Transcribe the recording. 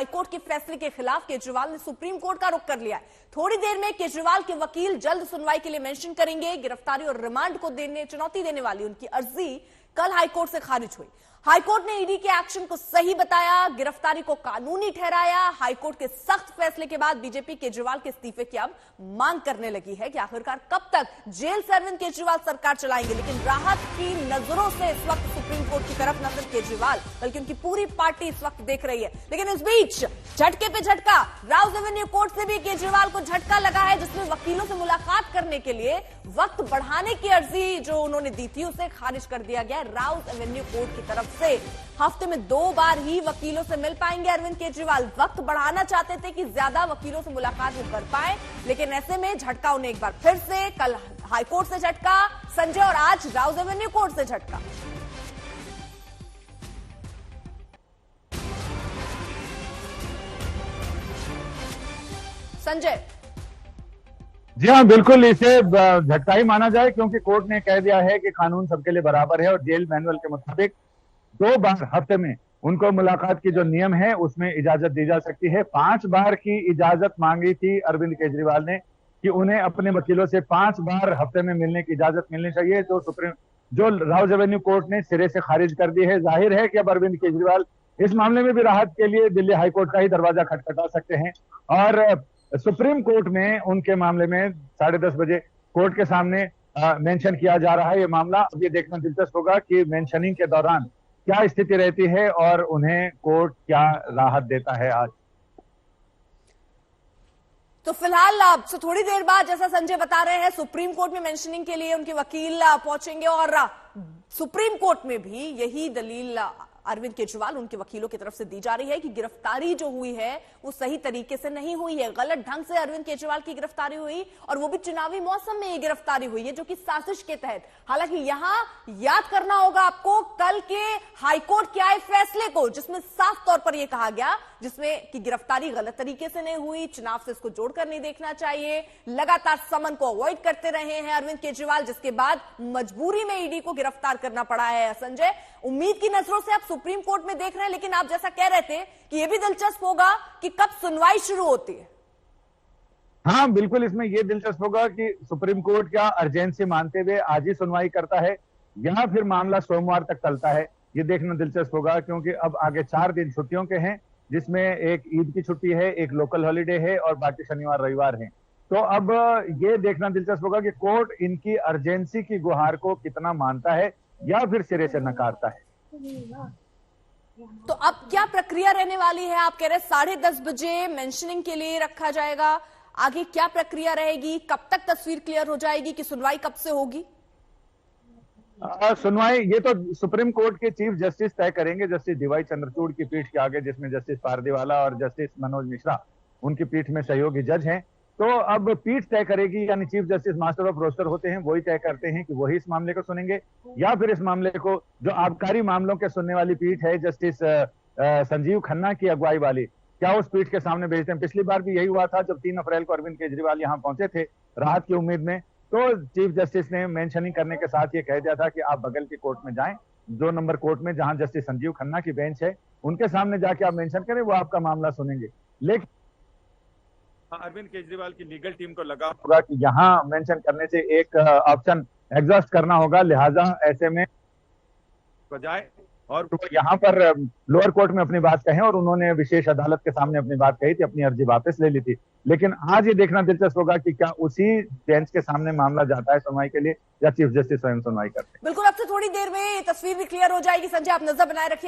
High court के फैसले के खिलाफ केजरीवाल ने सुप्रीम कोर्ट का रुख कर लिया है। थोड़ी देर में केजरीवाल के वकील जल्द सुनवाई के लिए मेंशन करेंगे। गिरफ्तारी और रिमांड को चुनौती देने वाली उनकी अर्जी कल हाईकोर्ट से खारिज हुई। हाईकोर्ट ने ईडी के एक्शन को सही बताया, गिरफ्तारी को कानूनी ठहराया। हाईकोर्ट के सख्त फैसले के बाद बीजेपी केजरीवाल के इस्तीफे की अब मांग करने लगी है कि आखिरकार कब तक जेल से अरविंद केजरीवाल सरकार चलाएंगे। लेकिन राहत की नजरों से इस वक्त सुप्रीम कोर्ट की तरफ न सिर्फ केजरीवाल बल्कि उनकी पूरी पार्टी इस वक्त देख रही है। लेकिन इस बीच झटके पे झटका, राउज एवेन्यू कोर्ट से भी केजरीवाल को झटका लगा है, जिसमें वकीलों से मुलाकात करने के लिए वक्त बढ़ाने की अर्जी जो उन्होंने दी थी उसे खारिज कर दिया गया। राउज एवेन्यू कोर्ट की तरफ से हफ्ते में 2 बार ही वकीलों से मिल पाएंगे अरविंद केजरीवाल। वक्त बढ़ाना चाहते थे कि ज्यादा वकीलों से मुलाकात वो कर पाए, लेकिन ऐसे में झटका उन्हें एक बार फिर से, कल हाईकोर्ट से झटका संजय और आज राउज एवेन्यू कोर्ट से झटका। संजय जी हाँ, बिल्कुल इसे झटका ही माना जाए, क्योंकि कोर्ट ने कह दिया है कि कानून सबके लिए बराबर है और जेल मैनुअल के मुताबिक 2 बार हफ्ते में उनको मुलाकात की जो नियम है उसमें इजाजत दी जा सकती है। 5 बार की इजाजत मांगी थी अरविंद केजरीवाल ने कि उन्हें अपने वकीलों से 5 बार हफ्ते में मिलने की इजाजत मिलनी चाहिए, जो राउज एवेन्यू कोर्ट ने सिरे से खारिज कर दी है। जाहिर है कि अब अरविंद केजरीवाल इस मामले में भी राहत के लिए दिल्ली हाईकोर्ट का ही दरवाजा खटखटा सकते हैं और सुप्रीम कोर्ट में उनके मामले में 10:30 बजे कोर्ट के सामने मेंशन किया जा रहा है ये मामला। अब ये देखना दिलचस्प होगा कि मेंशनिंग के दौरान क्या स्थिति रहती है और उन्हें कोर्ट क्या राहत देता है आज। तो फिलहाल आपसे थोड़ी देर बाद, जैसा संजय बता रहे हैं, सुप्रीम कोर्ट में मेंशनिंग के लिए उनके वकील पहुंचेंगे और सुप्रीम कोर्ट में भी यही दलील अरविंद केजरीवाल उनके वकीलों की तरफ से दी जा रही है कि गिरफ्तारी जो हुई है वो सही तरीके से नहीं हुई है, गलत ढंग से अरविंद केजरीवाल की गिरफ्तारी हुई और वो भी चुनावी मौसम में ये गिरफ्तारी हुई है जो कि साजिश के तहत। हालांकि यहां याद करना होगा आपको कल के हाईकोर्ट के आए फैसले को, जिसमें साफ तौर पर यह कहा गया जिसमें कि गिरफ्तारी गलत तरीके से नहीं हुई, चुनाव से इसको जोड़कर नहीं देखना चाहिए, लगातार समन को अवॉइड करते रहे हैं अरविंद केजरीवाल, जिसके बाद मजबूरी में ईडी को गिरफ्तार करना पड़ा है। संजय, उम्मीद की नजरों से आप सुप्रीम कोर्ट में देख रहे हैं, लेकिन आप जैसा कह रहे थे कि यह भी दिलचस्प होगा कि कब सुनवाई शुरू होती है। हाँ बिल्कुल, इसमें यह दिलचस्प होगा कि सुप्रीम कोर्ट क्या अर्जेंसी मानते हुए आज ही सुनवाई करता है या फिर मामला सोमवार तक चलता है। ये देखना दिलचस्प होगा, क्योंकि अब आगे 4 दिन छुट्टियों के हैं, जिसमें एक ईद की छुट्टी है, एक लोकल हॉलीडे है और बाकी शनिवार रविवार है। तो अब ये देखना दिलचस्प होगा कि कोर्ट इनकी अर्जेंसी की गुहार को कितना मानता है या फिर सिरे से नकारता है। तो अब क्या प्रक्रिया रहने वाली है? आप कह रहे हैं 10:30 बजे मेंशनिंग के लिए रखा जाएगा, आगे क्या प्रक्रिया रहेगी? कब तक तस्वीर क्लियर हो जाएगी कि सुनवाई कब से होगी? सुनवाई ये तो सुप्रीम कोर्ट के चीफ जस्टिस तय करेंगे, जस्टिस डीवाई चंद्रचूड़ की पीठ के आगे, जिसमें जस्टिस पारदीवाला और जस्टिस मनोज मिश्रा उनकी पीठ में सहयोगी जज हैं। तो अब पीठ तय करेगी, यानी chief justice master of roster होते हैं, वही तय करते हैं कि वही इस मामले को सुनेंगे या फिर इस मामले को जो आबकारी मामलों के सुनने वाली पीठ है जस्टिस संजीव खन्ना की अगुवाई वाली, क्या उस पीठ के सामने भेजते हैं। पिछली बार भी यही हुआ था जब 3 अप्रैल को अरविंद केजरीवाल यहाँ पहुंचे थे राहत की उम्मीद में, तो चीफ जस्टिस ने मेंशनिंग करने के साथ ये कह दिया था कि आप बगल की कोर्ट में जाएं, 2 नंबर कोर्ट में जहां जस्टिस संजीव खन्ना की बेंच है, उनके सामने जाके आप मेंशन करें, वो आपका मामला सुनेंगे। लेकिन अरविंद केजरीवाल की लीगल टीम को लगा होगा कि यहाँ मेंशन करने से एक ऑप्शन एग्जॉस्ट करना होगा, लिहाजा ऐसे में बजाय और यहाँ पर लोअर कोर्ट में अपनी बात कहें, और उन्होंने विशेष अदालत के सामने अपनी बात कही थी, अपनी अर्जी वापस ले ली थी। लेकिन आज ये देखना दिलचस्प होगा कि क्या उसी बेंच के सामने मामला जाता है सुनवाई के लिए या चीफ जस्टिस स्वयं सुनवाई करते हैं। बिल्कुल, अब से थोड़ी देर में ये तस्वीर भी क्लियर हो जाएगी। संजय, आप नजर बनाए रखिए।